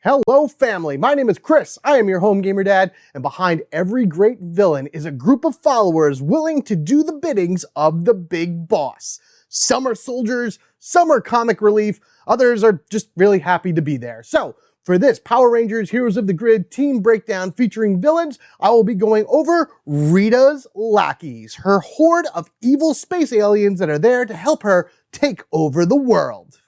Hello family, my name is Chris, I am your home gamer dad, and behind every great villain is a group of followers willing to do the biddings of the big boss. Some are soldiers, some are comic relief, others are just really happy to be there. So, for this Power Rangers Heroes of the Grid team breakdown featuring villains, I will be going over Rita's Lackeys, her horde of evil space aliens that are there to help her take over the world.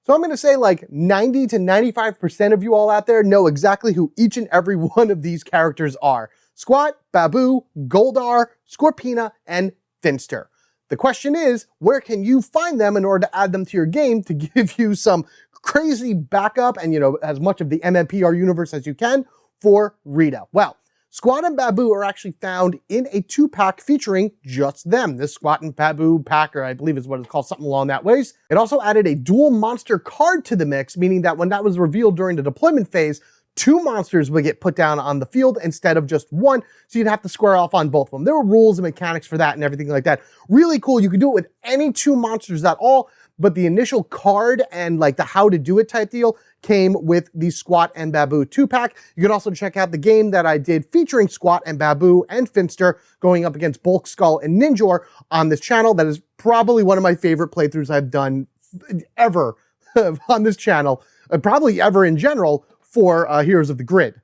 So I'm going to say like 90 to 95% of you all out there know exactly who each and every one of these characters are. Squatt, Baboo, Goldar, Scorpina, and Finster. The question is, where can you find them in order to add them to your game to give you some crazy backup and, as much of the MMPR universe as you can for Rita? Well, Squatt and Baboo are actually found in a 2-pack featuring just them. This Squatt and Baboo pack, or I believe is what it's called, something along that ways. It also added a dual monster card to the mix, meaning that when that was revealed during the deployment phase, 2 monsters would get put down on the field instead of just 1, so you'd have to square off on both of them. There were rules and mechanics for that and everything like that. Really cool. You could do it with any 2 monsters at all, but the initial card and like the how to do it type deal came with the Squatt and Baboo 2-pack. You can also check out the game that I did featuring Squatt and Baboo and Finster going up against Bulk, Skull, and Ninjor on this channel. That is probably one of my favorite playthroughs I've done ever on this channel, probably ever in general for Heroes of the Grid.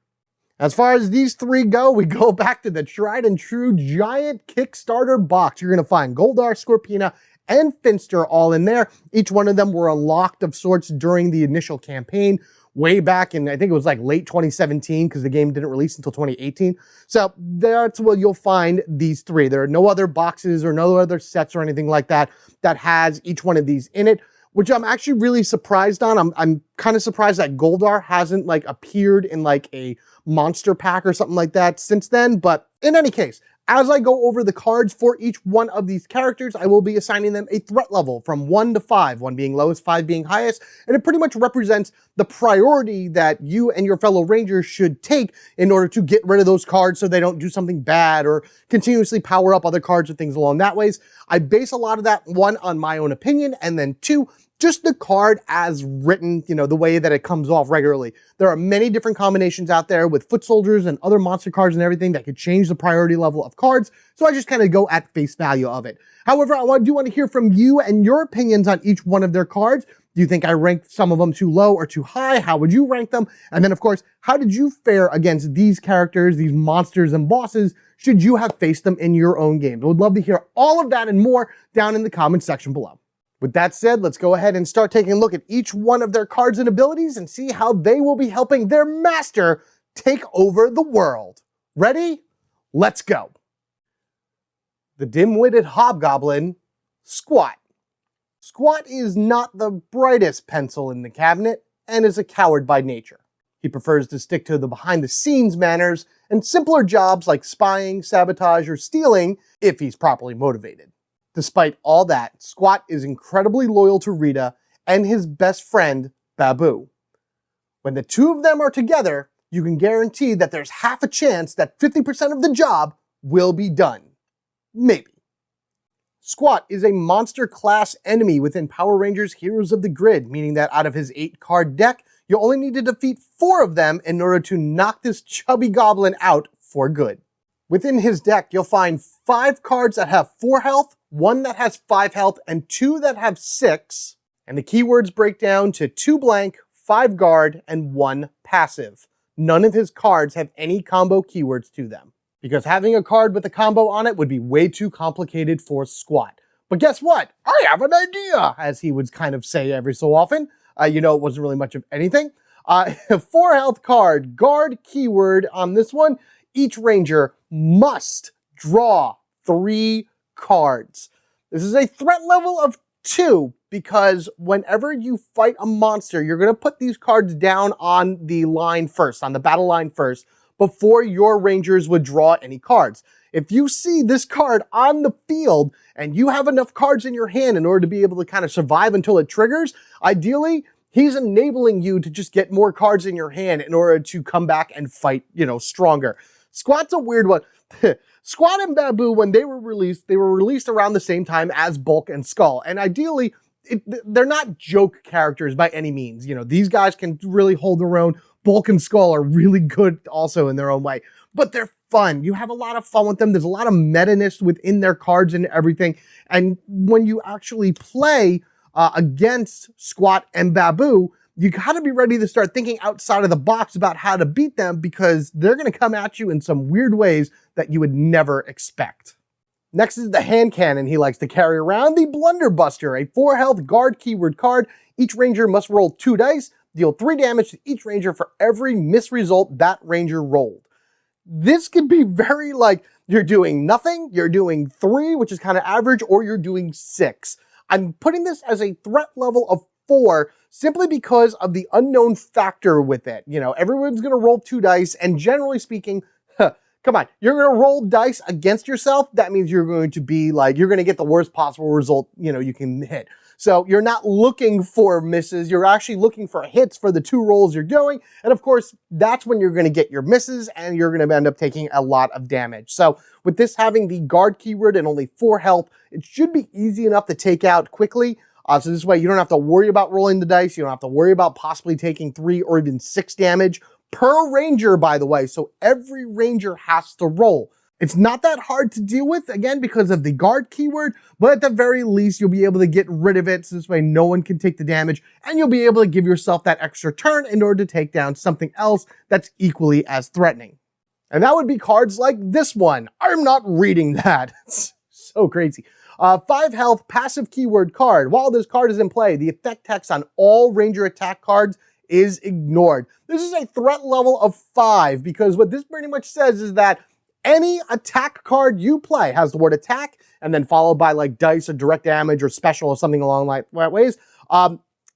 As far as these 3 go, we go back to the tried and true giant Kickstarter box. You're going to find Goldar, Scorpina, and Finster all in there. Each one of them were unlocked of sorts during the initial campaign way back in, I think it was like late 2017 because the game didn't release until 2018. So that's where you'll find these 3. There are no other boxes or no other sets or anything like that that has each one of these in it, which I'm actually really surprised on. I'm kind of surprised that Goldar hasn't like appeared in like a monster pack or something like that since then. But in any case, as I go over the cards for each one of these characters, I will be assigning them a threat level from 1 to 5, 1 being lowest, 5 being highest, and it pretty much represents the priority that you and your fellow Rangers should take in order to get rid of those cards so they don't do something bad or continuously power up other cards or things along that ways. I base a lot of that, 1, on my own opinion, and then 2, just the card as written, the way that it comes off regularly. There are many different combinations out there with foot soldiers and other monster cards and everything that could change the priority level of cards, so I just kind of go at face value of it. However, I do want to hear from you and your opinions on each one of their cards. Do you think I ranked some of them too low or too high? How would you rank them? And then, of course, how did you fare against these characters, these monsters and bosses, should you have faced them in your own games? I would love to hear all of that and more down in the comment section below. With that said, let's go ahead and start taking a look at each one of their cards and abilities and see how they will be helping their master take over the world. Ready? Let's go. The dim-witted hobgoblin, Squatt. Squatt is not the brightest pencil in the cabinet and is a coward by nature. He prefers to stick to the behind-the-scenes manners and simpler jobs like spying, sabotage, or stealing if he's properly motivated. Despite all that, Squatt is incredibly loyal to Rita and his best friend, Baboo. When the 2 of them are together, you can guarantee that there's half a chance that 50% of the job will be done. Maybe. Squatt is a monster class enemy within Power Rangers Heroes of the Grid, meaning that out of his 8-card deck, you only need to defeat 4 of them in order to knock this chubby goblin out for good. Within his deck, you'll find 5 cards that have 4 health, 1 that has 5 health, and 2 that have 6. And the keywords break down to 2 blank, 5 guard, and 1 passive. None of his cards have any combo keywords to them, because having a card with a combo on it would be way too complicated for Squatt. But guess what? I have an idea, as he would kind of say every so often. It wasn't really much of anything. 4 health card, guard keyword on this one. Each Ranger must draw 3 cards. This is a threat level of 2 because whenever you fight a monster, you're going to put these cards down on the line first, on the battle line first, before your Rangers would draw any cards. If you see this card on the field and you have enough cards in your hand in order to be able to kind of survive until it triggers, ideally, he's enabling you to just get more cards in your hand in order to come back and fight, stronger. Squatt's a weird one. Squatt and Baboo, when they were released around the same time as Bulk and Skull. And ideally, they're not joke characters by any means. These guys can really hold their own. Bulk and Skull are really good also in their own way, but they're fun. You have a lot of fun with them. There's a lot of meta-ness within their cards and everything. And when you actually play against Squatt and Baboo, you gotta be ready to start thinking outside of the box about how to beat them, because they're gonna come at you in some weird ways that you would never expect. Next is the hand cannon he likes to carry around, the Blunderbuster, a 4 health guard keyword card. Each ranger must roll 2 dice, deal 3 damage to each ranger for every misresult that ranger rolled. This could be very like, you're doing nothing, you're doing 3, which is kind of average, or you're doing 6. I'm putting this as a threat level of 4 simply because of the unknown factor with it. You know, everyone's going to roll 2 dice, and generally speaking, come on, you're going to roll dice against yourself. That means you're going to be like, you're going to get the worst possible result, you know, you can hit. So you're not looking for misses. You're actually looking for hits for the 2 rolls you're doing. And of course, that's when you're going to get your misses and you're going to end up taking a lot of damage. So with this having the guard keyword and only 4 health, it should be easy enough to take out quickly. So this way you don't have to worry about rolling the dice. You don't have to worry about possibly taking 3 or even 6 damage per ranger, by the way. So every ranger has to roll. It's not that hard to deal with, again, because of the guard keyword, but at the very least, you'll be able to get rid of it. So this way no one can take the damage, and you'll be able to give yourself that extra turn in order to take down something else that's equally as threatening. And that would be cards like this one. I'm not reading that. It's so crazy. 5 health passive keyword card. While this card is in play, the effect text on all ranger attack cards is ignored. This is a threat level of 5, because what this pretty much says is that any attack card you play has the word attack and then followed by like dice or direct damage or special or something along that ways.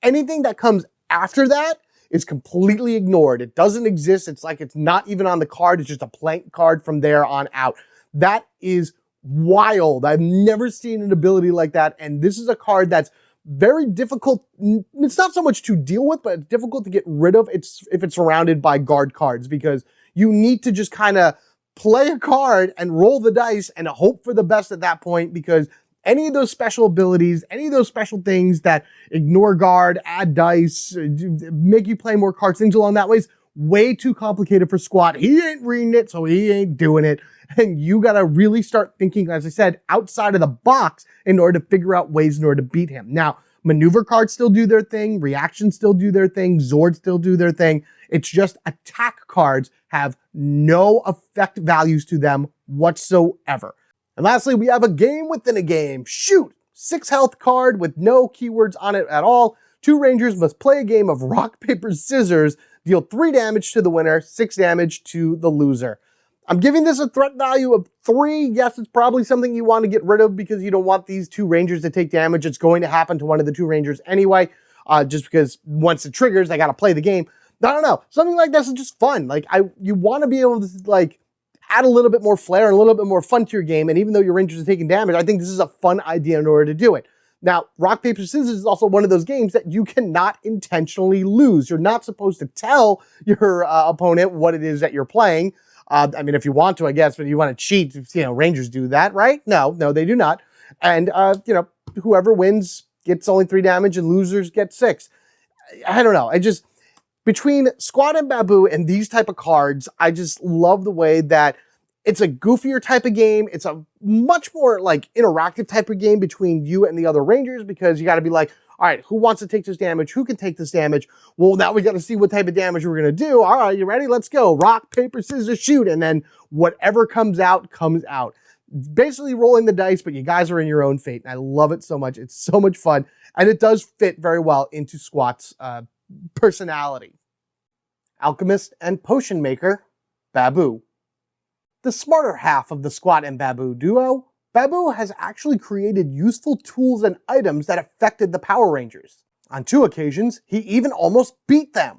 Anything that comes after that is completely ignored. It doesn't exist. It's like it's not even on the card. It's just a blank card from there on out. That is wild. I've never seen an ability like that. And this is a card that's very difficult. It's not so much to deal with, but it's difficult to get rid of if it's surrounded by guard cards, because you need to just kind of play a card and roll the dice and hope for the best at that point, because any of those special abilities, any of those special things that ignore guard, add dice, make you play more cards, things along that way, is way too complicated for Squatt. He ain't reading it, so he ain't doing it. And you got to really start thinking, as I said, outside of the box in order to figure out ways in order to beat him. Now, maneuver cards still do their thing. Reactions still do their thing. Zords still do their thing. It's just attack cards have no effect values to them whatsoever. And lastly, we have a game within a game. Shoot! 6 health card with no keywords on it at all. 2 rangers must play a game of rock, paper, scissors. Deal 3 damage to the winner, 6 damage to the loser. I'm giving this a threat value of 3. Yes, it's probably something you want to get rid of because you don't want these 2 rangers to take damage. It's going to happen to one of the 2 rangers anyway, just because once it triggers, they got to play the game. I don't know. Something like this is just fun. Like, you want to be able to, like, add a little bit more flair and a little bit more fun to your game. And even though your rangers are taking damage, I think this is a fun idea in order to do it. Now, rock, paper, scissors is also one of those games that you cannot intentionally lose. You're not supposed to tell your opponent what it is that you're playing. I mean, if you want to, I guess, but you want to cheat, you know, rangers do that, right? No, they do not. And, you know, whoever wins gets only 3 damage and losers get 6. I don't know. Between Squatt and Baboo and these type of cards, I just love the way that it's a goofier type of game. It's a much more like interactive type of game between you and the other rangers, because you got to be like, all right, who wants to take this damage? Who can take this damage? Well, now we got to see what type of damage we're going to do. All right, you ready? Let's go. Rock, paper, scissors, shoot. And then whatever comes out, comes out. Basically rolling the dice, but you guys are in your own fate. And I love it so much. It's so much fun. And it does fit very well into Squatt's personality. Alchemist and potion maker, Baboo. The smarter half of the Squatt and Baboo duo, Baboo has actually created useful tools and items that affected the Power Rangers. On 2 occasions, he even almost beat them.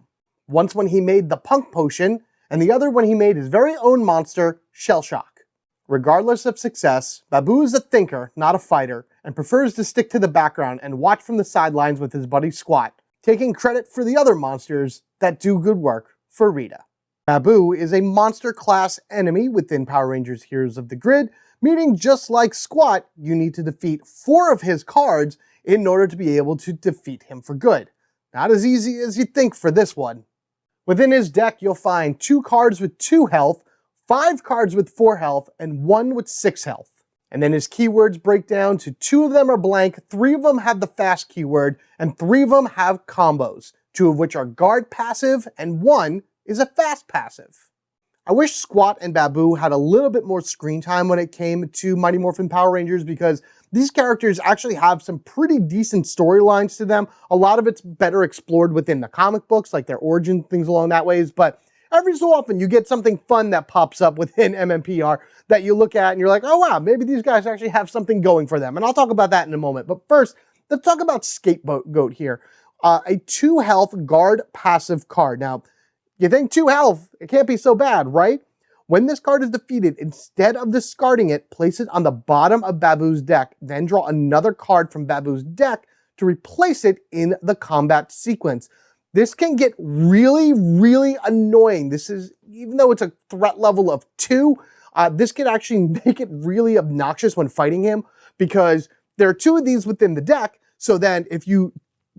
Once when he made the Punk Potion, and the other when he made his very own monster, Shell Shock. Regardless of success, Baboo is a thinker, not a fighter, and prefers to stick to the background and watch from the sidelines with his buddy Squatt, taking credit for the other monsters that do good work for Rita. Baboo is a monster class enemy within Power Rangers Heroes of the Grid, meaning just like Squatt, you need to defeat 4 of his cards in order to be able to defeat him for good. Not as easy as you think for this one. Within his deck, you'll find 2 cards with 2 health, 5 cards with 4 health, and 1 with 6 health. And then his keywords break down to 2 of them are blank, 3 of them have the fast keyword, and 3 of them have combos, 2 of which are guard passive, and 1 is a fast passive. I wish Squatt and Baboo had a little bit more screen time when it came to Mighty Morphin Power Rangers, because these characters actually have some pretty decent storylines to them. A lot of it's better explored within the comic books, like their origin, things along that ways, but every so often you get something fun that pops up within MMPR that you look at and you're like, oh wow, maybe these guys actually have something going for them. And I'll talk about that in a moment. But first, let's talk about Scapegoat here. A 2 health guard passive card. Now, you think 2 health, it can't be so bad, right? When this card is defeated, instead of discarding it, place it on the bottom of Baboo's deck, then draw another card from Baboo's deck to replace it in the combat sequence. This can get really, really annoying. This is, even though it's a threat level of 2, this can actually make it really obnoxious when fighting him, because there are 2 of these within the deck. So then if you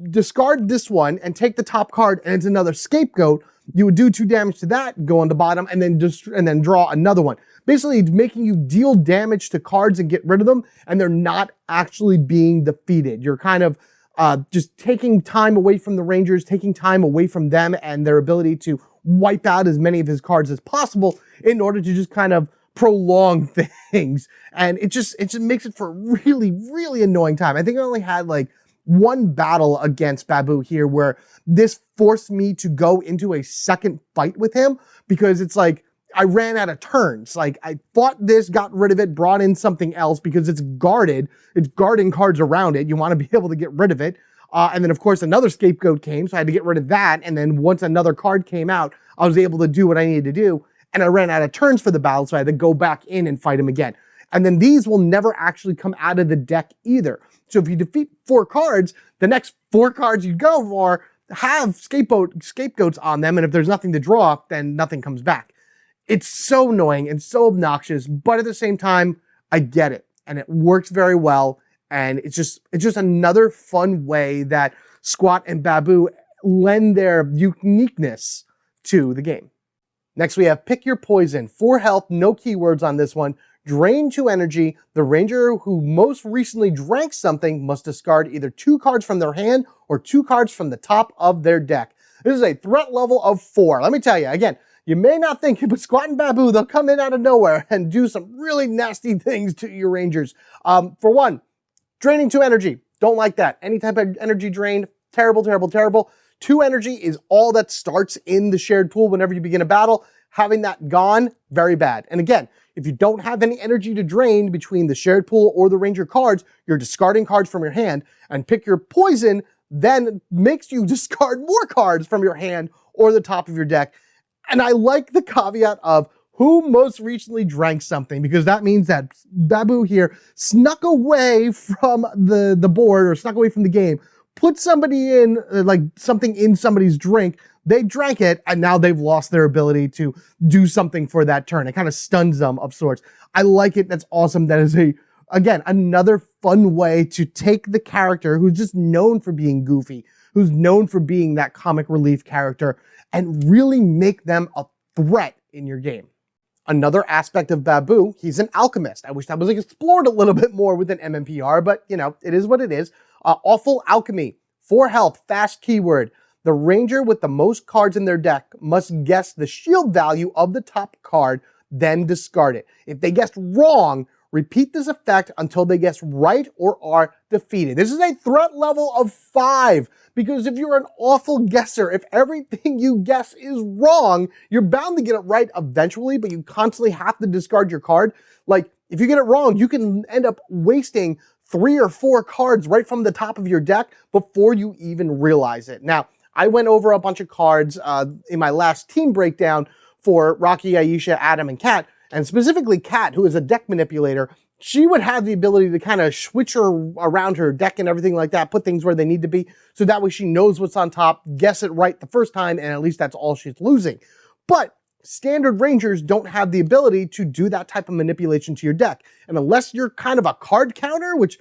discard this one and take the top card and it's another Scapegoat, you would do 2 damage to that, go on the bottom, and then draw another one. Basically, it's making you deal damage to cards and get rid of them, and they're not actually being defeated. You're kind of just taking time away from the Rangers, taking time away from them and their ability to wipe out as many of his cards as possible in order to just kind of prolong things. And it just makes it for a really, really annoying time. I think I only had like 1 battle against Baboo here where this forced me to go into a second fight with him, because it's like I ran out of turns. Like I fought this, got rid of it, brought in something else because it's guarded. It's guarding cards around it. You want to be able to get rid of it. And then of course another Scapegoat came, so I had to get rid of that. And then once another card came out, I was able to do what I needed to do. And I ran out of turns for the battle, so I had to go back in and fight him again. And then these will never actually come out of the deck either. So if you defeat 4 cards, the next 4 cards you go for have scapegoats on them. And if there's nothing to draw, then nothing comes back. It's so annoying and so obnoxious, but at the same time, I get it. And it works very well. And it's just another fun way that Squatt and Baboo lend their uniqueness to the game. Next, we have Pick Your Poison. 4 health, no keywords on this one. Drain 2 energy. The Ranger who most recently drank something must discard either 2 cards from their hand or 2 cards from the top of their deck. This is a threat level of 4. Let me tell you, again, you may not think it, but Squatt and Baboo, they'll come in out of nowhere and do some really nasty things to your Rangers. For one, draining 2 energy. Don't like that. Any type of energy drain, terrible, terrible, terrible. 2 energy is all that starts in the shared pool whenever you begin a battle. Having that gone, very bad. And again, if you don't have any energy to drain between the shared pool or the Ranger cards, you're discarding cards from your hand. And Pick Your Poison then makes you discard more cards from your hand or the top of your deck. And I like the caveat of who most recently drank something, because that means that Baboo here snuck away from the board or snuck away from the game, put somebody in, like something in somebody's drink, they drank it, and now they've lost their ability to do something for that turn. It kind of stuns them of sorts. I like it. That's awesome. That is again, another fun way to take the character who's just known for being goofy, who's known for being that comic relief character, and really make them a threat in your game. Another aspect of Baboo, he's an alchemist. I wish that was explored a little bit more within MMPR, but you know, it is what it is. Awful Alchemy, 4 health, fast keyword. The Ranger with the most cards in their deck must guess the shield value of the top card, then discard it. If they guessed wrong, repeat this effect until they guess right or are defeated. This is a threat level of 5, because if you're an awful guesser, if everything you guess is wrong, you're bound to get it right eventually, but you constantly have to discard your card. Like, if you get it wrong, you can end up wasting 3 or 4 cards right from the top of your deck before you even realize it. Now, I went over a bunch of cards in my last team breakdown for Rocky, Aisha, Adam, and Kat, and specifically Kat, who is a deck manipulator. She would have the ability to kind of switch her around her deck and everything like that, put things where they need to be, so that way she knows what's on top, guess it right the first time, and at least that's all she's losing. But standard Rangers don't have the ability to do that type of manipulation to your deck. And unless you're kind of a card counter, which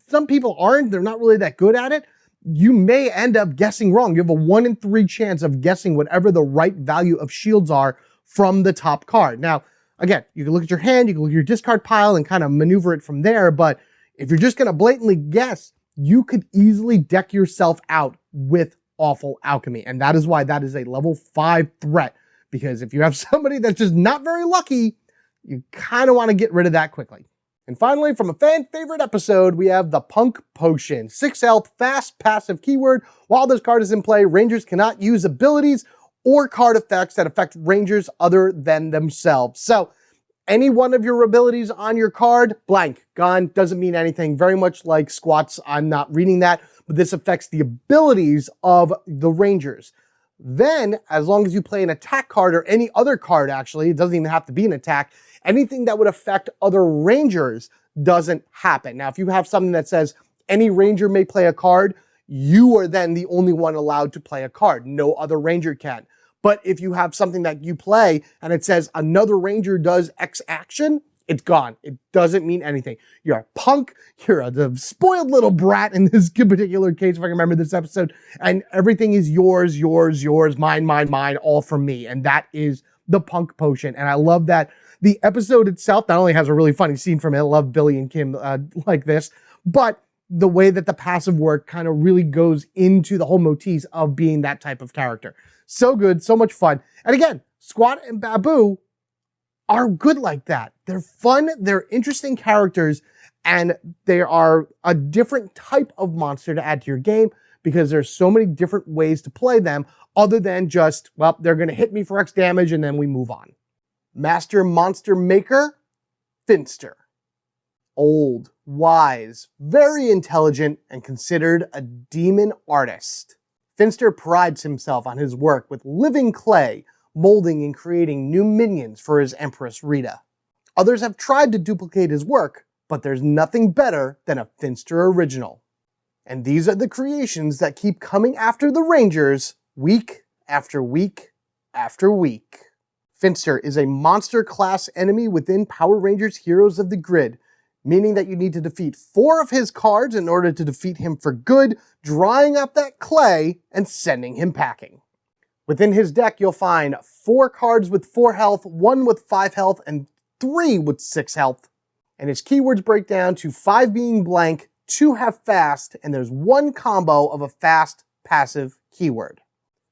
some people aren't, they're not really that good at it, you may end up guessing wrong. You have a 1 in 3 chance of guessing whatever the right value of shields are from the top card. Now, again, you can look at your hand, you can look at your discard pile and kind of maneuver it from there, but if you're just gonna blatantly guess, you could easily deck yourself out with awful alchemy. And that is why that is a level 5 threat. Because if you have somebody that's just not very lucky, you kind of want to get rid of that quickly. And finally, from a fan favorite episode, we have the Punk Potion. 6 health, fast, passive keyword. While this card is in play, Rangers cannot use abilities or card effects that affect Rangers other than themselves. So, any one of your abilities on your card, blank, gone, doesn't mean anything. Very much like Squatt's, I'm not reading that, but this affects the abilities of the Rangers. Then, as long as you play an attack card or any other card, actually, it doesn't even have to be an attack, anything that would affect other Rangers doesn't happen. Now, if you have something that says any Ranger may play a card, you are then the only one allowed to play a card. No other Ranger can. But if you have something that you play and it says another Ranger does X action, it's gone. It doesn't mean anything. You're a punk. You're a spoiled little brat in this particular case, if I can remember this episode. And everything is yours, yours, yours, mine, mine, mine, all from me. And that is the Punk Potion. And I love that the episode itself not only has a really funny scene from it, I love Billy and Kim like this, but the way that the passive work kind of really goes into the whole motif of being that type of character. So good, so much fun. And again, Squatt and Baboo are good like that. They're fun, they're interesting characters, and they are a different type of monster to add to your game because there's so many different ways to play them other than just, well, they're going to hit me for X damage and then we move on. Master Monster Maker, Finster. Old, wise, very intelligent, and considered a demon artist. Finster prides himself on his work with living clay, molding and creating new minions for his Empress Rita. Others have tried to duplicate his work, but there's nothing better than a Finster original. And these are the creations that keep coming after the Rangers week after week after week. Finster is a monster class enemy within Power Rangers Heroes of the Grid, meaning that you need to defeat 4 of his cards in order to defeat him for good, drying up that clay and sending him packing. Within his deck, you'll find 4 cards with 4 health, 1 with 5 health, and 3 with 6 health. And his keywords break down to 5 being blank, 2 have fast, and there's 1 combo of a fast passive keyword.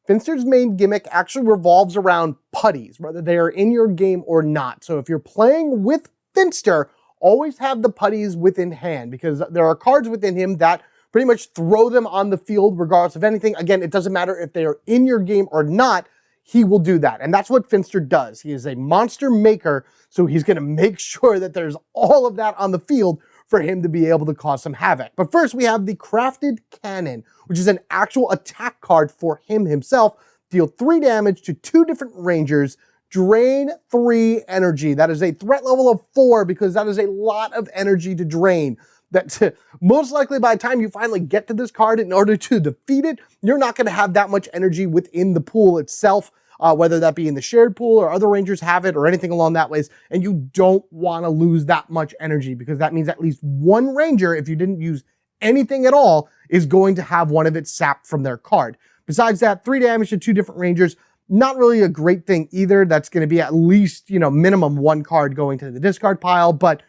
Finster's main gimmick actually revolves around putties, whether they are in your game or not. So if you're playing with Finster, always have the putties within hand because there are cards within him that pretty much throw them on the field regardless of anything. Again, it doesn't matter if they are in your game or not, he will do that. And that's what Finster does. He is a monster maker, so he's going to make sure that there's all of that on the field for him to be able to cause some havoc. But first, we have the Crafted Cannon, which is an actual attack card for him himself. Deal 3 damage to 2 different Rangers, drain 3 energy. That is a threat level of 4 because that is a lot of energy to drain. That most likely by the time you finally get to this card, in order to defeat it, you're not going to have that much energy within the pool itself, whether that be in the shared pool or other Rangers have it or anything along that ways. And you don't want to lose that much energy because that means at least 1 Ranger, if you didn't use anything at all, is going to have one of it sapped from their card. Besides that, 3 damage to 2 different Rangers. Not really a great thing either. That's going to be at least, minimum 1 card going to the discard pile, but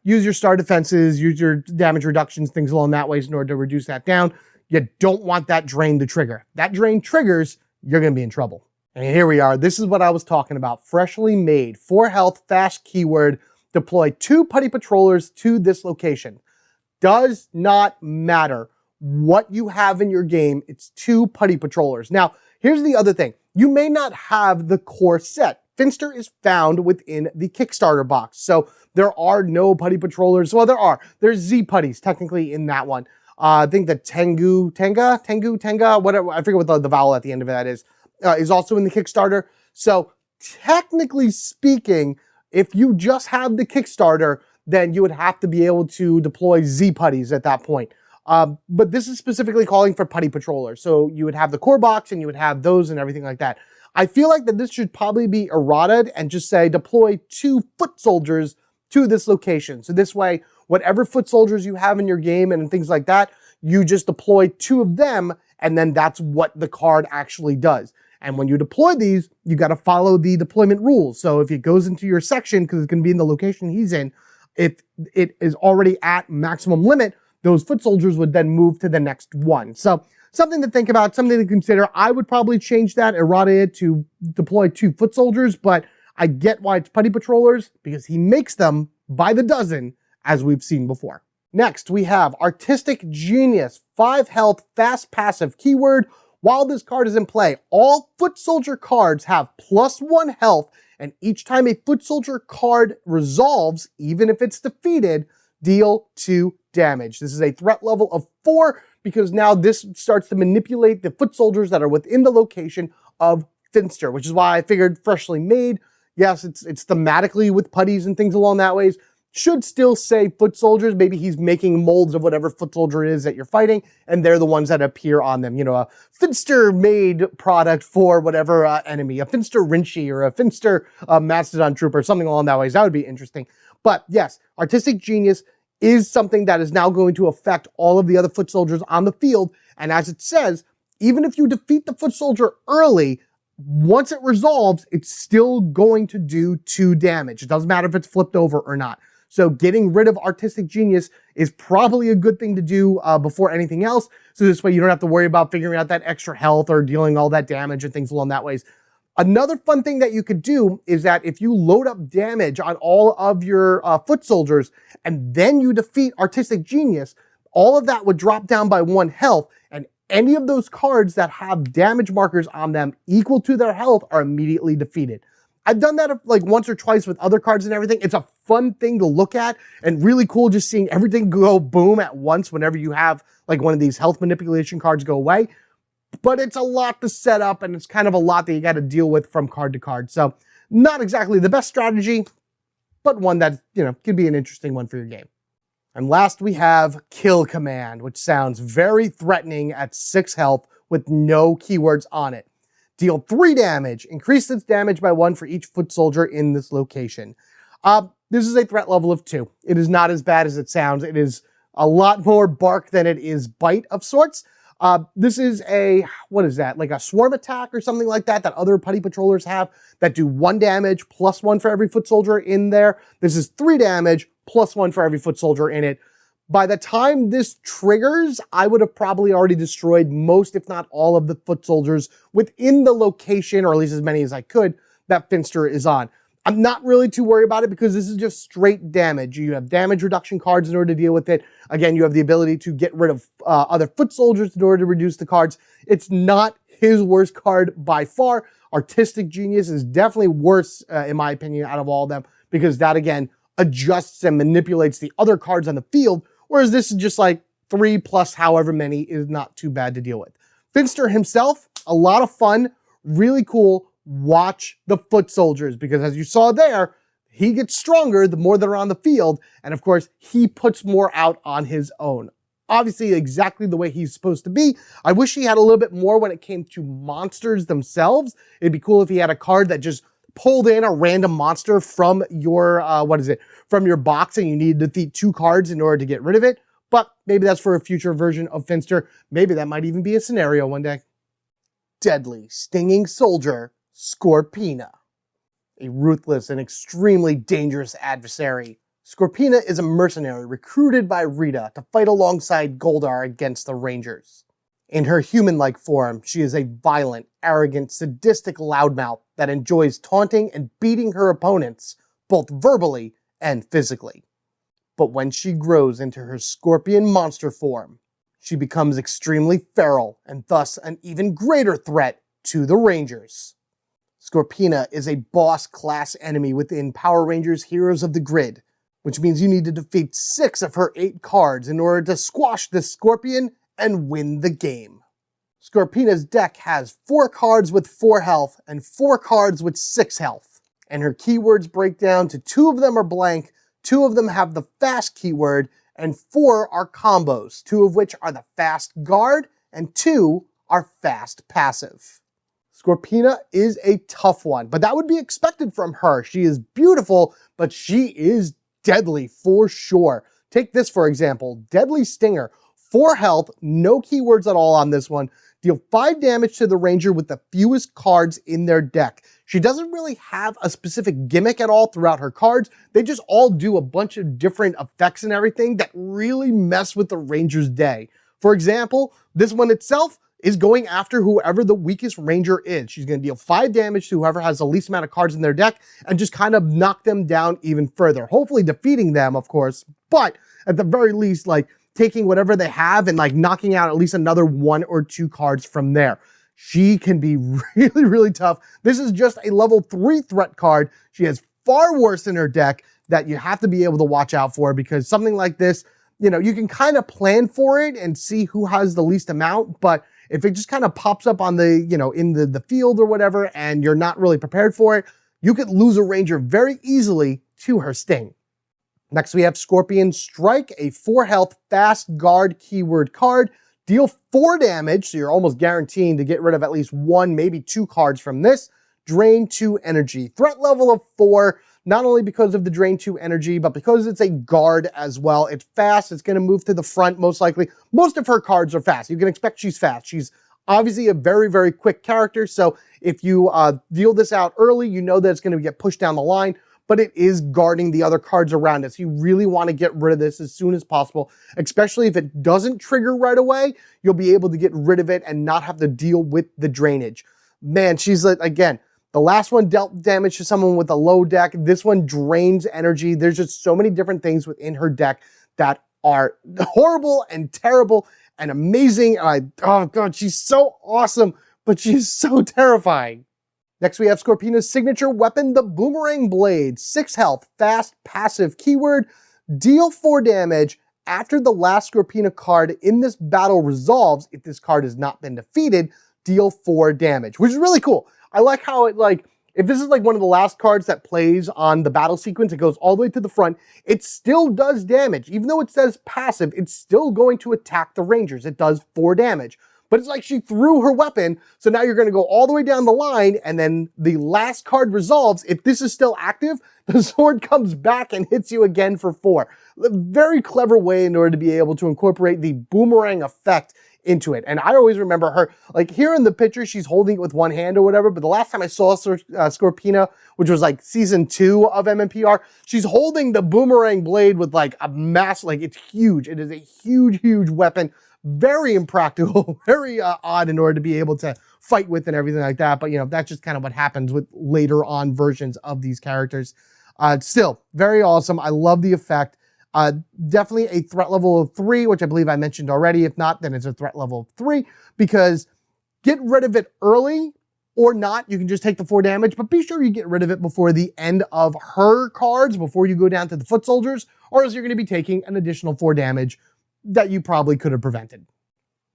use your star defenses, use your damage reductions, things along that ways in order to reduce that down. You don't want that drain to trigger. That drain triggers, you're going to be in trouble. And here we are. This is what I was talking about. Freshly made, 4 health, fast keyword. Deploy 2 putty patrollers to this location. Does not matter what you have in your game. It's 2 putty patrollers. Now, here's the other thing. You may not have the core set. Finster is found within the Kickstarter box. So there are no putty patrollers. Well, there are. There's Z putties technically in that one. I think the Tenga, whatever, I forget what the vowel at the end of that is also in the Kickstarter. So technically speaking, if you just have the Kickstarter, then you would have to be able to deploy Z putties at that point. But this is specifically calling for putty patrollers. So you would have the core box and you would have those and everything like that. I feel like that this should probably be errated and just say deploy 2 foot soldiers to this location. So this way, whatever foot soldiers you have in your game and things like that, you just deploy 2 of them, and then that's what the card actually does. And when you deploy these, you got to follow the deployment rules. So if it goes into your section, because it's going to be in the location he's in, if it is already at maximum limit, those foot soldiers would then move to the next one. So something to think about, something to consider. I would probably change that, errata it, to deploy 2 foot soldiers, but I get why it's putty patrollers, because he makes them by the dozen, as we've seen before. Next, we have Artistic Genius, 5 health, fast passive keyword. While this card is in play, all foot soldier cards have +1 health, and each time a foot soldier card resolves, even if it's defeated, deal 2 damage. This is a threat level of 4, because now this starts to manipulate the foot soldiers that are within the location of Finster, which is why I figured freshly made. Yes, it's thematically with putties and things along that ways. Should still say foot soldiers. Maybe he's making molds of whatever foot soldier it is that you're fighting, and they're the ones that appear on them. You know, a Finster made product for whatever enemy, a Finster Rinchy or a Finster Mastodon Trooper, something along that ways. That would be interesting. But yes, Artistic Genius is something that is now going to affect all of the other foot soldiers on the field. And as it says, even if you defeat the foot soldier early, once it resolves, it's still going to do 2 damage. It doesn't matter if it's flipped over or not. So getting rid of Artistic Genius is probably a good thing to do before anything else. So this way you don't have to worry about figuring out that extra health or dealing all that damage and things along that ways. Another fun thing that you could do is that if you load up damage on all of your foot soldiers and then you defeat Artistic Genius, all of that would drop down by 1 health, and any of those cards that have damage markers on them equal to their health are immediately defeated. I've done that like once or twice with other cards and everything. It's a fun thing to look at and really cool just seeing everything go boom at once whenever you have like one of these health manipulation cards go away. But it's a lot to set up, and it's kind of a lot that you got to deal with from card to card. So not exactly the best strategy, but one that, you know, could be an interesting one for your game. And last we have Kill Command, which sounds very threatening at 6 health with no keywords on it. Deal 3 damage, increase its damage by 1 for each foot soldier in this location. This is a threat level of 2. It is not as bad as it sounds. It is a lot more bark than it is bite of sorts. This is a, what is that? Like a swarm attack or something like that other putty patrollers have that do 1 damage plus 1 for every foot soldier in there. This is 3 damage plus 1 for every foot soldier in it. By the time this triggers, I would have probably already destroyed most, if not all, of the foot soldiers within the location, or at least as many as I could, that Finster is on. I'm not really too worried about it because this is just straight damage. You have damage reduction cards in order to deal with it. Again, you have the ability to get rid of other foot soldiers in order to reduce the cards. It's not his worst card by far. Artistic Genius is definitely worse, in my opinion, out of all of them, because that, again, adjusts and manipulates the other cards on the field, whereas this is just like 3 plus however many is not too bad to deal with. Finster himself, a lot of fun, really cool. Watch the foot soldiers, because as you saw there, he gets stronger the more they're on the field, and of course, he puts more out on his own. Obviously, exactly the way he's supposed to be. I wish he had a little bit more when it came to monsters themselves. It'd be cool if he had a card that just pulled in a random monster from your, from your box, and you needed to defeat 2 cards in order to get rid of it. But maybe that's for a future version of Finster. Maybe that might even be a scenario one day. Deadly Stinging Soldier, Scorpina. A ruthless and extremely dangerous adversary. Scorpina is a mercenary recruited by Rita to fight alongside Goldar against the Rangers. In her human-like form, she is a violent, arrogant, sadistic loudmouth that enjoys taunting and beating her opponents, both verbally and physically. But when she grows into her scorpion monster form, she becomes extremely feral and thus an even greater threat to the Rangers. Scorpina is a boss class enemy within Power Rangers Heroes of the Grid, which means you need to defeat 6 of her 8 cards in order to squash this scorpion and win the game. Scorpina's deck has 4 cards with 4 health and 4 cards with 6 health, and her keywords break down to 2 of them are blank, 2 of them have the fast keyword, and 4 are combos, 2 of which are the fast guard and 2 are fast passive. Scorpina is a tough one, but that would be expected from her. She is beautiful, but she is deadly for sure. Take this for example, Deadly Stinger, 4 health, no keywords at all on this one. Deal 5 damage to the ranger with the fewest cards in their deck. She doesn't really have a specific gimmick at all throughout her cards. They just all do a bunch of different effects and everything that really mess with the ranger's day. For example, this one itself is going after whoever the weakest ranger is. She's going to deal 5 damage to whoever has the least amount of cards in their deck and just kind of knock them down even further. Hopefully defeating them, of course, but at the very least, like, taking whatever they have and like knocking out at least another 1 or 2 cards from there. She can be really, really tough. This is just a level 3 threat card. She has far worse in her deck that you have to be able to watch out for, because something like this, you know, you can kind of plan for it and see who has the least amount, but if it just kind of pops up on the, you know, in the field or whatever, and you're not really prepared for it, you could lose a ranger very easily to her sting. Next, we have Scorpion Strike, a 4 health fast guard keyword card. Deal 4 damage, so you're almost guaranteeing to get rid of at least 1, maybe 2 cards from this. Drain 2 energy. Threat level of 4, not only because of the drain 2 energy, but because it's a guard as well. It's fast, it's going to move to the front most likely. Most of her cards are fast. You can expect she's fast. She's obviously a very, very quick character, so if you deal this out early, you know that it's going to get pushed down the line, but it is guarding the other cards around it. So you really want to get rid of this as soon as possible, especially if it doesn't trigger right away. You'll be able to get rid of it and not have to deal with the drainage. Man, she's like, again, the last one dealt damage to someone with a low deck. This one drains energy. There's just so many different things within her deck that are horrible and terrible and amazing. Oh God, she's so awesome, but she's so terrifying. Next, we have Scorpina's signature weapon, the Boomerang Blade. 6 health, fast, passive keyword. Deal 4 damage after the last Scorpina card in this battle resolves. If this card has not been defeated, deal 4 damage, which is really cool. I like how it, like, if this is like one of the last cards that plays on the battle sequence, it goes all the way to the front, it still does damage. Even though it says passive, it's still going to attack the rangers. It does 4 damage. But it's like she threw her weapon, so now you're going to go all the way down the line, and then the last card resolves. If this is still active, the sword comes back and hits you again for 4. A very clever way in order to be able to incorporate the boomerang effect into it. And I always remember her, like here in the picture, she's holding it with one hand or whatever, but the last time I saw Scorpina, which was like season 2 of MMPR, she's holding the boomerang blade with like a mass, like it's huge. It is a huge, huge weapon. Very impractical, very odd in order to be able to fight with and everything like that. But, you know, that's just kind of what happens with later on versions of these characters. Still, very awesome. I love the effect. Definitely a threat level of 3, which I believe I mentioned already. If not, then it's a threat level of 3, because get rid of it early or not. You can just take the 4 damage, but be sure you get rid of it before the end of her cards, before you go down to the foot soldiers, or else you're going to be taking an additional 4 damage that you probably could have prevented.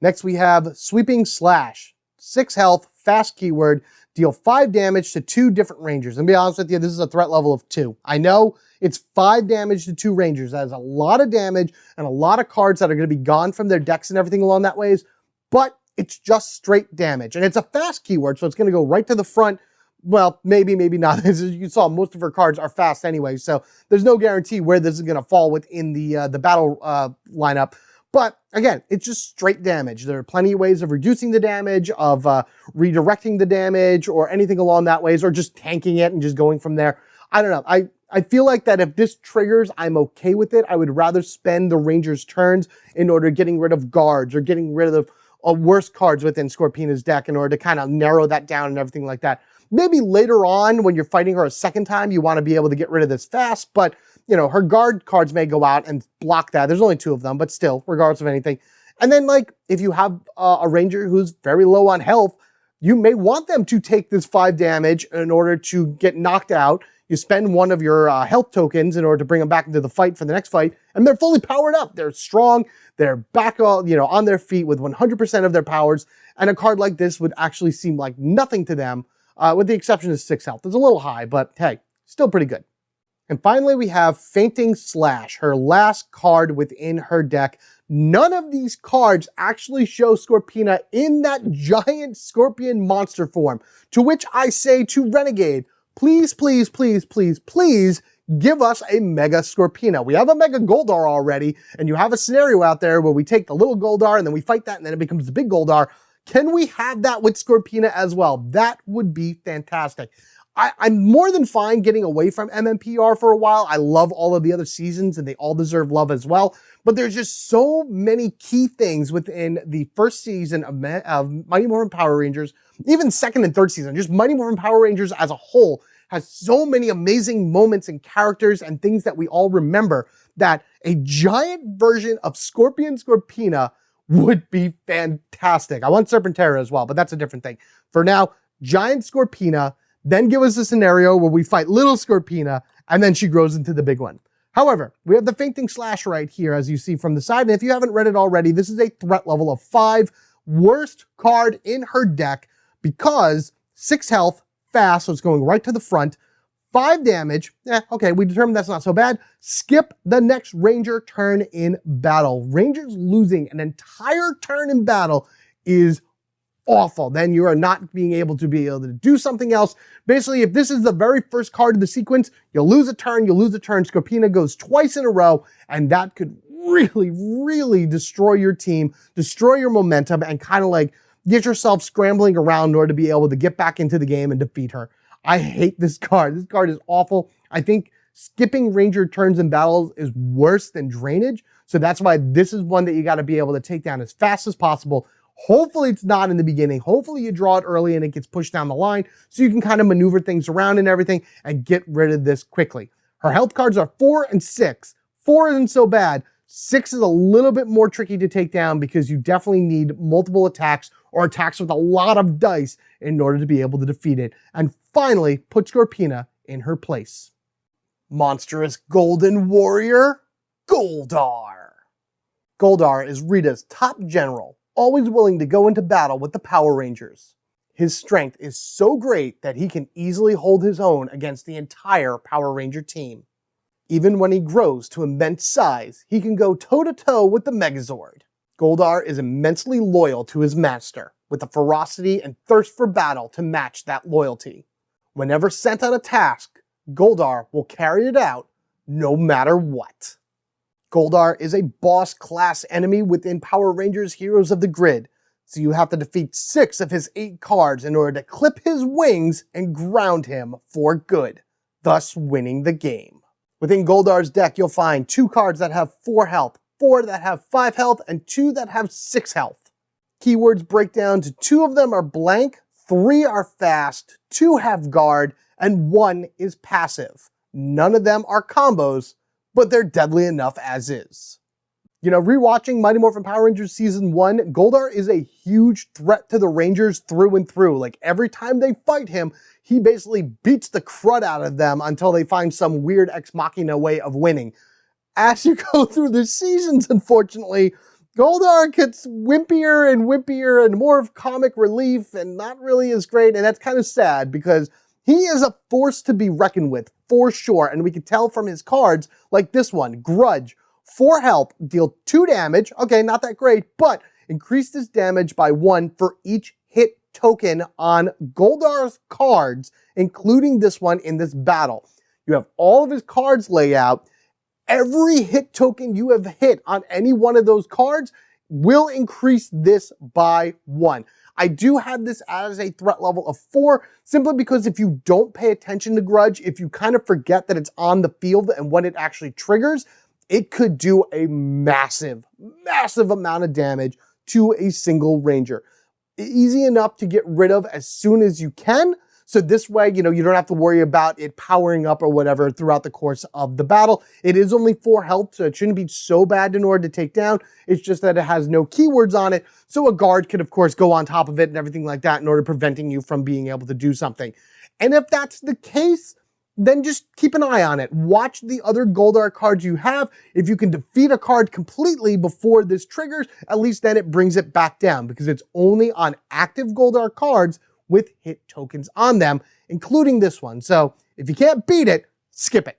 Next, we have Sweeping Slash. 6 health, fast keyword, deal 5 damage to 2 different rangers. And to be honest with you, this is a threat level of 2. I know it's 5 damage to 2 rangers. That is a lot of damage and a lot of cards that are going to be gone from their decks and everything along that ways, but it's just straight damage. And it's a fast keyword, so it's going to go right to the front. Well, maybe, maybe not. As you saw, most of her cards are fast anyway, so there's no guarantee where this is going to fall within the battle lineup. But again, it's just straight damage. There are plenty of ways of reducing the damage, of redirecting the damage, or anything along that ways, or just tanking it and just going from there. I don't know. I feel like that if this triggers, I'm okay with it. I would rather spend the ranger's turns in order to getting rid of guards or getting rid of worse cards within Scorpina's deck in order to kind of narrow that down and everything like that. Maybe later on when you're fighting her a second time, you want to be able to get rid of this fast, but you know, her guard cards may go out and block that. There's only 2 of them, but still, regardless of anything. And then like, if you have a ranger who's very low on health, you may want them to take this 5 damage in order to get knocked out. You spend one of your health tokens in order to bring them back into the fight for the next fight, and they're fully powered up. They're strong. They're back all, you know, on their feet with 100% of their powers. And a card like this would actually seem like nothing to them, with the exception of 6 health. It's a little high, but hey, still pretty good. And finally, we have Fainting Slash, her last card within her deck. None of these cards actually show Scorpina in that giant scorpion monster form, to which I say to Renegade, please, please, please, please, please give us a Mega Scorpina. We have a Mega Goldar already, and you have a scenario out there where we take the little Goldar and then we fight that and then it becomes the big Goldar. Can we have that with Scorpina as well? That would be fantastic. I'm more than fine getting away from MMPR for a while. I love all of the other seasons and they all deserve love as well. But there's just so many key things within the first season of Mighty Morphin Power Rangers, even second and third season, just Mighty Morphin Power Rangers as a whole has so many amazing moments and characters and things that we all remember that a giant version of Scorpion Scorpina would be fantastic. I want Serpentera as well, but that's a different thing. For now, giant Scorpina, then give us a scenario where we fight little Scorpina, and then she grows into the big one. However, we have the Fainting Slash right here, as you see from the side. And if you haven't read it already, this is a threat level of 5, worst card in her deck because 6 health, fast, so it's going right to the front, 5 damage. Okay, we determined that's not so bad. Skip the next Ranger turn in battle. Rangers losing an entire turn in battle is awful. Then you are not being able to do something else. Basically, if this is the very first card of the sequence, you'll lose a turn, Scorpina goes twice in a row, and that could really, really destroy your team, destroy your momentum, and kind of like get yourself scrambling around in order to be able to get back into the game and defeat her. I hate this card. This card is awful. I think skipping Ranger turns in battles is worse than drainage, so that's why this is one that you got to be able to take down as fast as possible. Hopefully it's not in the beginning. Hopefully you draw it early and it gets pushed down the line so you can kind of maneuver things around and everything and get rid of this quickly. Her health cards are 4 and 6. 4 isn't so bad. 6 is a little bit more tricky to take down because you definitely need multiple attacks or attacks with a lot of dice in order to be able to defeat it. And finally, put Scorpina in her place. Monstrous Golden Warrior, Goldar. Goldar is Rita's top general, always willing to go into battle with the Power Rangers. His strength is so great that he can easily hold his own against the entire Power Ranger team. Even when he grows to immense size, he can go toe-to-toe with the Megazord. Goldar is immensely loyal to his master, with a ferocity and thirst for battle to match that loyalty. Whenever sent on a task, Goldar will carry it out no matter what. Goldar is a boss-class enemy within Power Rangers Heroes of the Grid, so you have to defeat 6 of his 8 cards in order to clip his wings and ground him for good, thus winning the game. Within Goldar's deck, you'll find 2 cards that have 4 health, 4 that have 5 health, and 2 that have 6 health. Keywords break down to 2 of them are blank, 3 are fast, 2 have guard, and 1 is passive. None of them are combos, but they're deadly enough as is. You know, rewatching Mighty Morphin Power Rangers Season 1, Goldar is a huge threat to the Rangers through and through. Like, every time they fight him, he basically beats the crud out of them until they find some weird ex machina way of winning. As you go through the seasons, unfortunately, Goldar gets wimpier and more of comic relief and not really as great, and that's kind of sad because he is a force to be reckoned with, for sure, and we can tell from his cards, like this one, Grudge. 4 health, deal 2 damage, okay, not that great, but increase this damage by 1 for each hit token on Goldar's cards, including this one in this battle. You have all of his cards laid out. Every hit token you have hit on any one of those cards will increase this by 1. I do have this as a threat level of 4, simply because if you don't pay attention to Grudge, if you kind of forget that it's on the field and when it actually triggers, it could do a massive, massive amount of damage to a single Ranger. Easy enough to get rid of as soon as you can. So this way, you know, you don't have to worry about it powering up or whatever throughout the course of the battle. It is only 4 health, so it shouldn't be so bad in order to take down. It's just that it has no keywords on it. So a guard could, of course, go on top of it and everything like that in order preventing you from being able to do something. And if that's the case, then just keep an eye on it. Watch the other Goldar cards you have. If you can defeat a card completely before this triggers, at least then it brings it back down because it's only on active Goldar cards with hit tokens on them, including this one. So if you can't beat it, skip it.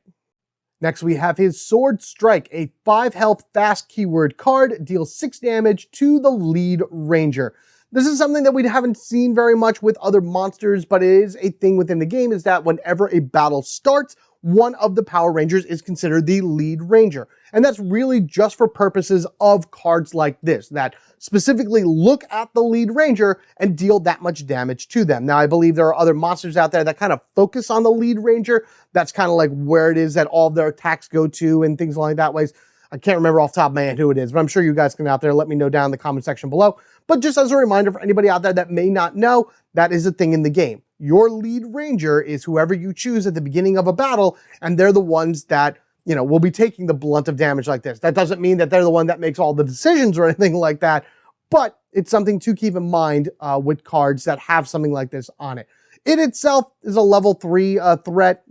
Next, we have his Sword Strike, a 5 health fast keyword card, deals 6 damage to the lead Ranger. This is something that we haven't seen very much with other monsters, but it is a thing within the game, is that whenever a battle starts, one of the Power Rangers is considered the lead ranger. And that's really just for purposes of cards like this, that specifically look at the lead ranger and deal that much damage to them. Now, I believe there are other monsters out there that kind of focus on the lead ranger. That's kind of like where it is that all of their attacks go to and things like that ways. I can't remember off the top of my head who it is, but I'm sure you guys can out there let me know down in the comment section below. But just as a reminder for anybody out there that may not know, that is a thing in the game. Your lead ranger is whoever you choose at the beginning of a battle, and they're the ones that, you know, will be taking the blunt of damage like this. That doesn't mean that they're the one that makes all the decisions or anything like that, but it's something to keep in mind with cards that have something like this on it. It itself is a level 3 threat.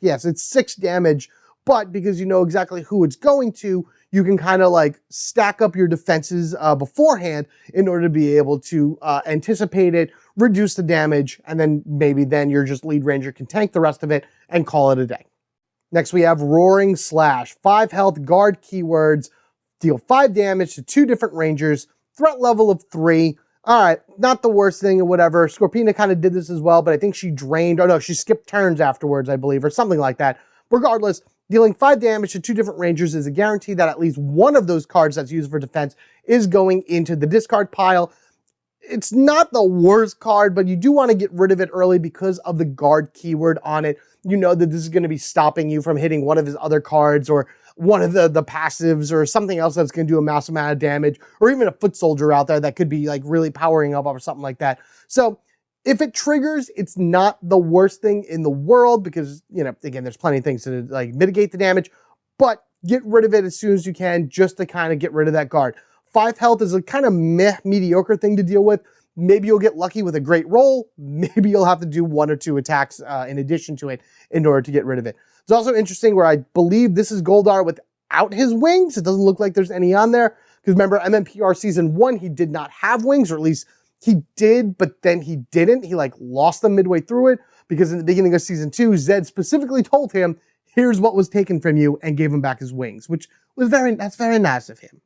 Yes, it's 6 damage, but because you know exactly who it's going to, you can kind of like stack up your defenses beforehand in order to be able to anticipate it, reduce the damage, and then maybe then your just lead ranger can tank the rest of it and call it a day. Next we have Roaring Slash. 5 health, guard keywords, deal 5 damage to 2 different rangers, threat level of 3. All right, not the worst thing or whatever. Scorpina kind of did this as well, but I think she drained, or no, she skipped turns afterwards, I believe, or something like that. Regardless, dealing 5 damage to 2 different rangers is a guarantee that at least one of those cards that's used for defense is going into the discard pile. It's not the worst card, but you do want to get rid of it early because of the guard keyword on it. You know that this is going to be stopping you from hitting one of his other cards or one of the passives or something else that's going to do a massive amount of damage, or even a foot soldier out there that could be like really powering up or something like that. So if it triggers, it's not the worst thing in the world because, you know, again, there's plenty of things to like mitigate the damage, but get rid of it as soon as you can just to kind of get rid of that guard. 5 health is a kind of mediocre thing to deal with. Maybe you'll get lucky with a great roll. Maybe you'll have to do 1 or 2 attacks in addition to it in order to get rid of it. It's also interesting where I believe this is Goldar without his wings. It doesn't look like there's any on there. Because remember, MMPR Season 1, he did not have wings, or at least he did, but then he didn't. He like lost them midway through it because in the beginning of Season 2, Zed specifically told him, here's what was taken from you, and gave him back his wings, which was that's very nice of him.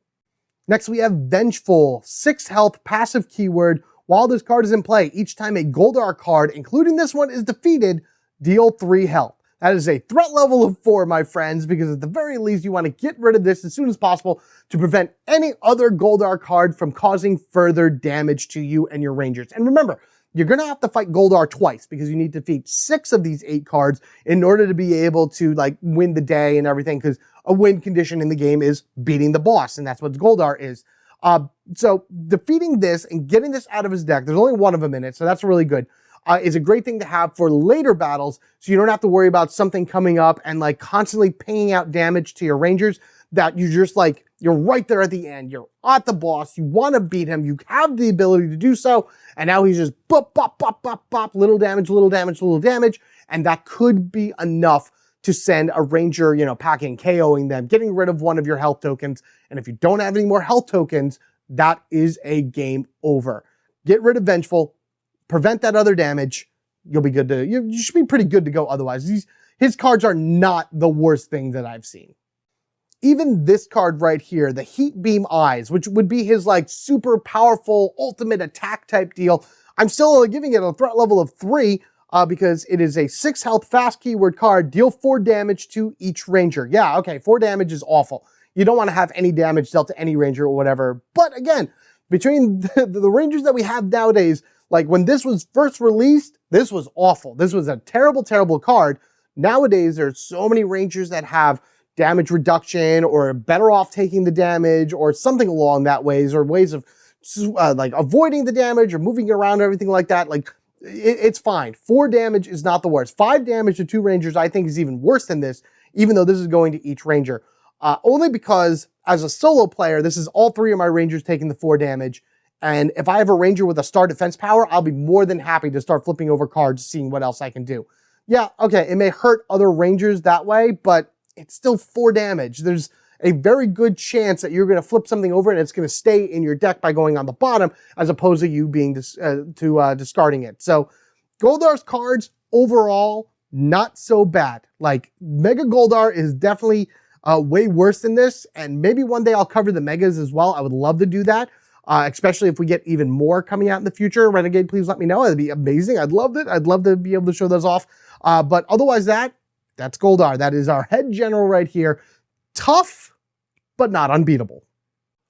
Next, we have Vengeful. 6 health, passive keyword. While this card is in play, each time a Goldar card, including this one, is defeated, deal 3 health. That is a threat level of 4, my friends, because at the very least, you want to get rid of this as soon as possible to prevent any other Goldar card from causing further damage to you and your Rangers. And remember, you're going to have to fight Goldar twice because you need to defeat 6 of these 8 cards in order to be able to like win the day and everything, because a win condition in the game is beating the boss, and that's what Goldar is. So defeating this and getting this out of his deck, there's only 1 of them in it, so that's really good, is a great thing to have for later battles, so you don't have to worry about something coming up and like constantly paying out damage to your Rangers that you just like, you're right there at the end, you're at the boss, you want to beat him, you have the ability to do so, and now he's just bop, bop, bop, bop, bop, little damage, little damage, little damage, and that could be enough to send a Ranger, you know, packing, KOing them, getting rid of 1 of your health tokens. And if you don't have any more health tokens, that is a game over. Get rid of Vengeful, prevent that other damage. You'll be good to, you should be pretty good to go otherwise. His cards are not the worst thing that I've seen. Even this card right here, the Heat Beam Eyes, which would be his like super powerful ultimate attack type deal, I'm still only giving it a threat level of 3, because it is a 6 health fast keyword card, deal 4 damage to each Ranger. Yeah, okay, 4 damage is awful. You don't want to have any damage dealt to any Ranger or whatever. But again, between the Rangers that we have nowadays, like when this was first released, this was awful. This was a terrible, terrible card. Nowadays, there's so many Rangers that have damage reduction or better off taking the damage or something along that ways, or ways of like avoiding the damage or moving around or everything like that. Like, it's fine. 4 damage is not the worst. 5 damage to 2 Rangers I think is even worse than this, even though this is going to each Ranger. Only because as a solo player, this is all 3 of my Rangers taking the 4 damage. And if I have a Ranger with a star defense power, I'll be more than happy to start flipping over cards, seeing what else I can do. Yeah, okay, it may hurt other Rangers that way, but it's still 4 damage. There's a very good chance that you're going to flip something over and it's going to stay in your deck by going on the bottom, as opposed to you being discarding it. So Goldar's cards overall, not so bad. Like Mega Goldar is definitely way worse than this. And maybe one day I'll cover the Megas as well. I would love to do that. Especially if we get even more coming out in the future. Renegade, please let me know. It'd be amazing. I'd love it. I'd love to be able to show those off. But otherwise that, That's Goldar. That is our head general right here. Tough, but not unbeatable.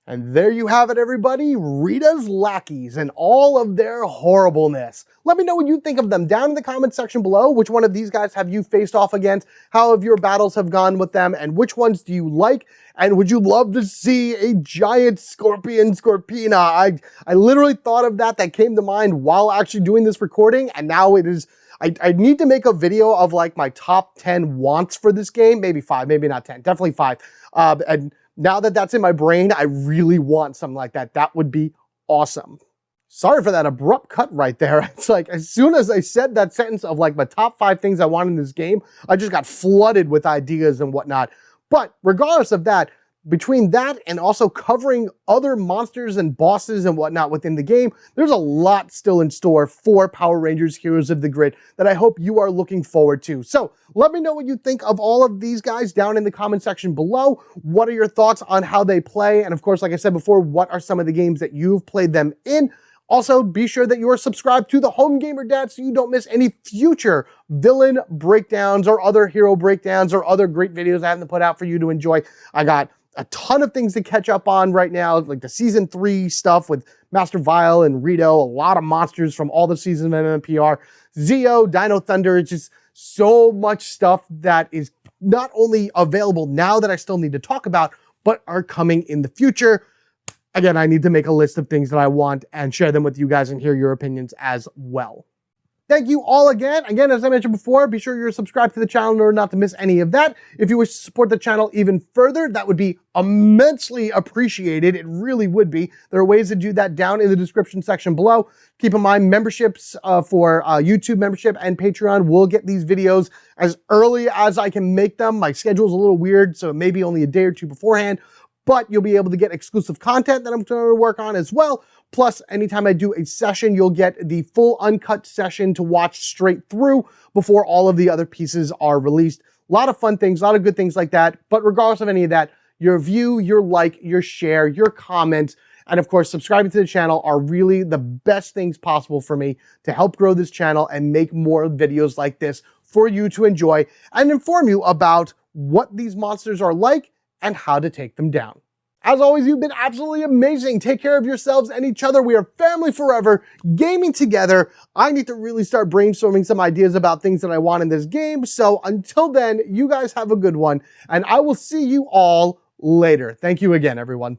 And there you have it, everybody. Rita's Lackeys and all of their horribleness. Let me know what you think of them down in the comment section below. Which one of these guys have you faced off against? How have your battles have gone with them? And which ones do you like? And would you love to see a giant scorpion Scorpina? I literally thought of that. That came to mind while actually doing this recording. And now it is... I need to make a video of like my top 10 wants for this game. Maybe 5, maybe not 10, definitely 5. And now that that's in my brain, I really want something like that. That would be awesome. Sorry for that abrupt cut right there. It's like as soon as I said that sentence of like my top 5 things I want in this game, I just got flooded with ideas and whatnot. But regardless of that, between that and also covering other monsters and bosses and whatnot within the game, there's a lot still in store for Power Rangers Heroes of the Grid that I hope you are looking forward to. So let me know what you think of all of these guys down in the comment section below. What are your thoughts on how they play? And of course, like I said before, what are some of the games that you've played them in? Also, be sure that you are subscribed to the Home Gamer Dad so you don't miss any future villain breakdowns or other hero breakdowns or other great videos I haven't put out for you to enjoy. I got a ton of things to catch up on right now, like the season 3 stuff with Master Vile and Rita, a lot of monsters from all the seasons of MMPR, Zeo, Dino Thunder. It's just so much stuff that is not only available now that I still need to talk about, but are coming in the future. Again, I need to make a list of things that I want and share them with you guys and hear your opinions as well. Thank you all again. Again, as I mentioned before, be sure you're subscribed to the channel in order not to miss any of that. If you wish to support the channel even further, that would be immensely appreciated. It really would be. There are ways to do that down in the description section below. Keep in mind, memberships for YouTube membership and Patreon will get these videos as early as I can make them. My schedule's a little weird, so maybe only a day or two beforehand, but you'll be able to get exclusive content that I'm going to work on as well. Plus, anytime I do a session, you'll get the full uncut session to watch straight through before all of the other pieces are released. A lot of fun things, a lot of good things like that. But regardless of any of that, your view, your like, your share, your comments, and of course, subscribing to the channel are really the best things possible for me to help grow this channel and make more videos like this for you to enjoy and inform you about what these monsters are like and how to take them down. As always, you've been absolutely amazing. Take care of yourselves and each other. We are family forever, gaming together. I need to really start brainstorming some ideas about things that I want in this game. So until then, you guys have a good one, and I will see you all later. Thank you again, everyone.